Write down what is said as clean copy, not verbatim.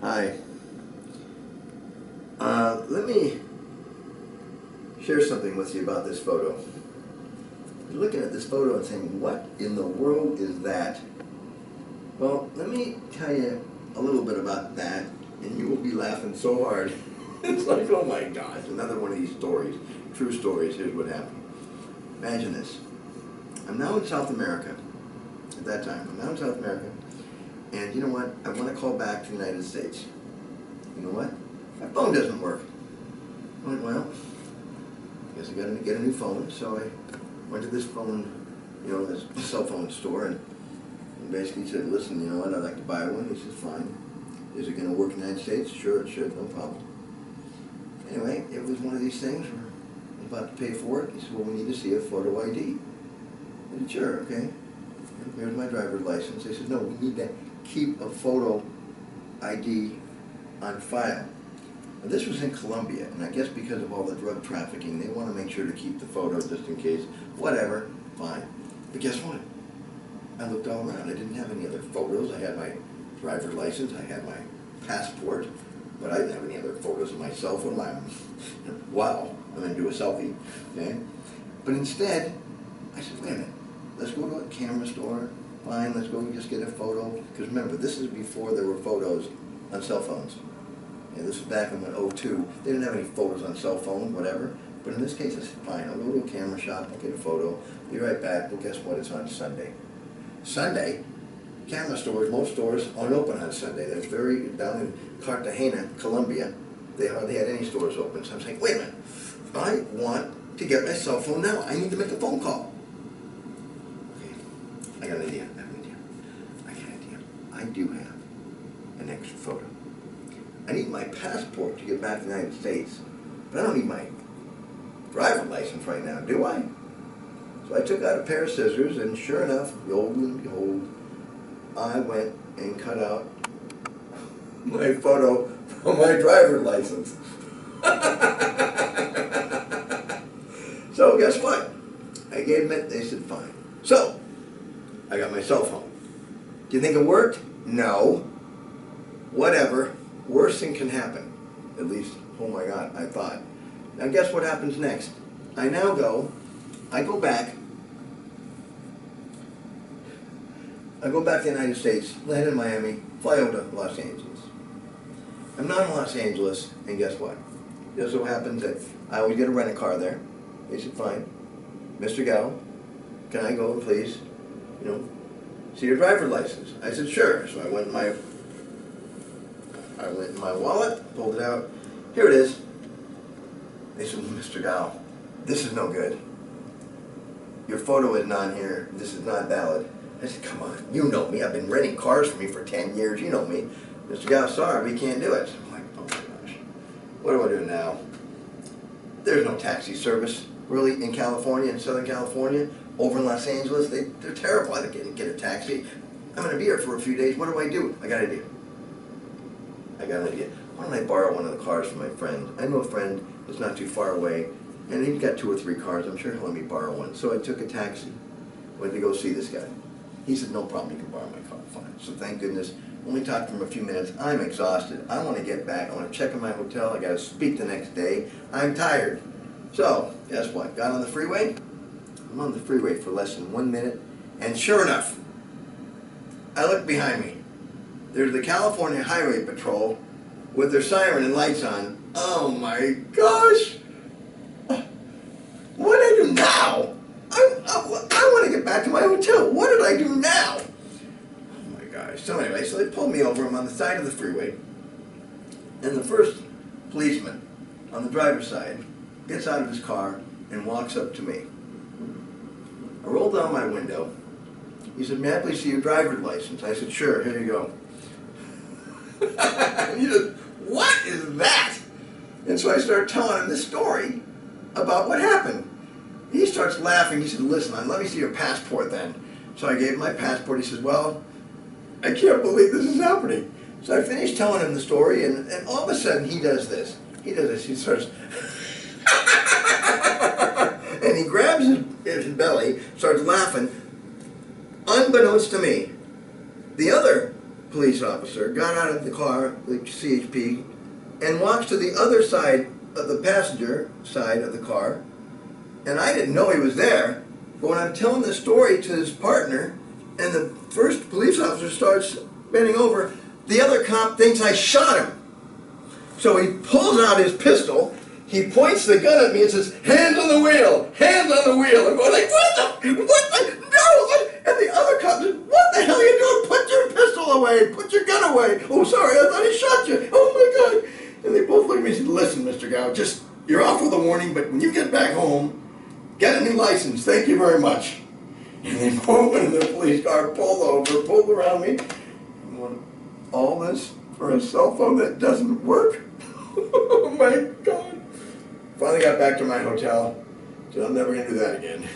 Hi. Let me share something with you about this photo. You're looking at this photo and saying, what in the world is that? Well, let me tell you a little bit about that, and you will be laughing so hard. It's like, oh my gosh, another one of these stories, true stories. Here's what happened. Imagine this. I'm now in South America. At that time, I'm now in South America, and you know what? I want to call back to the United States. You know what? My phone doesn't work. I went, well, I guess I got to get a new phone. So I went to this phone, this cell phone store, and basically said, listen, you know what? I'd like to buy one. He says, fine. Is it going to work in the United States? Sure, it should. No problem. Anyway, it was one of these things where I'm about to pay for it. He said, well, we need to see a photo ID. I said, sure, okay. Here's my driver's license. They said, no, we need to keep a photo ID on file. Now, this was in Colombia, and I guess because of all the drug trafficking, they want to make sure to keep the photo just in case. Whatever, fine. But guess what? I looked all around. I didn't have any other photos. I had my driver's license. I had my passport. But I didn't have any other photos of my cell phone. Wow, I'm going to do a selfie. Okay? But instead, I said, wait a minute. Let's go to a camera store. Fine, let's go and just get a photo. Because remember, this is before there were photos on cell phones. And this was back in 2002. They didn't have any photos on cell phone, whatever. But in this case, I said, fine, I'll go to a camera shop, I'll get a photo, be right back. Well, guess what? It's on Sunday. Sunday, camera stores, most stores aren't open on Sunday. There's down in Cartagena, Colombia, they hardly had any stores open. So I'm saying, wait a minute, I want to get my cell phone now. I need to make a phone call. Okay, I got an idea. I do have an extra photo. I need my passport to get back to the United States, but I don't need my driver's license right now, do I? So I took out a pair of scissors, and sure enough, lo and behold, I went and cut out my photo from my driver's license. So guess what? I gave them it, they said fine. So, I got my cell phone. Do you think it worked? No. Whatever. Worst thing can happen. At least, oh my God, I thought. Now guess what happens next? I go back to the United States, land in Miami, fly over to Los Angeles. I'm not in Los Angeles, and guess what? It just so happens that I always get to rent a car there. They said, fine. Mr. Gallo, can I go and please, see your driver's license? I said, sure. So I went in my wallet, pulled it out. Here it is. They said, Mr. Gallo, this is no good. Your photo is not here. This is not valid. I said, come on, you know me. I've been renting cars for me for 10 years. You know me. Mr. Gallo, sorry, we can't do it. I'm like, oh my gosh, what do I do now? There's no taxi service, really, in California, in Southern California. Over in Los Angeles, they're terrified of get a taxi. I'm going to be here for a few days. What do? I got an idea. Why don't I borrow one of the cars from my friend? I know a friend that's not too far away, and he's got 2 or 3 cars. I'm sure he'll let me borrow one. So I took a taxi, went to go see this guy. He said, no problem, you can borrow my car. Fine. So thank goodness. Only talked to him a few minutes. I'm exhausted. I want to get back. I want to check in my hotel. I got to speak the next day. I'm tired. So, guess what? Got on the freeway. I'm on the freeway for less than 1 minute. And sure enough, I look behind me. There's the California Highway Patrol with their siren and lights on. Oh my gosh! What did I do now? I want to get back to my hotel. What did I do now? Oh my gosh. So anyway, so they pulled me over. I'm on the side of the freeway. And the first policeman on the driver's side gets out of his car and walks up to me. I rolled down my window. He said, may I please see your driver's license? I said, sure, here you go. He said, what is that? And so I started telling him this story about what happened. He starts laughing. He said, listen, let me see your passport then. So I gave him my passport. He says, well, I can't believe this is happening. So I finished telling him the story, and all of a sudden he does this. He starts, and he grabs his belly, starts laughing. Unbeknownst to me, the other police officer got out of the car, the CHP, and walks to the other side of the passenger side of the car, and I didn't know he was there, but when I'm telling the story to his partner, and the first police officer starts bending over, the other cop thinks I shot him. So he pulls out his pistol, he points the gun at me and says, "Hands on the wheel! Hands on the wheel!" I'm going like, what the, no! And the other cop says, "What the hell are you doing? Put your pistol away! Put your gun away! Oh, sorry, I thought he shot you! Oh my God!" And they both looked at me and said, "Listen, Mr. Gow, just, you're off with a warning, but when you get back home, get a new license. Thank you very much." And they both went in their police car, pulled over, pulled around me. And went, all this for a cell phone that doesn't work? Oh my God. Finally got back to my hotel, so I'm never going to do that again.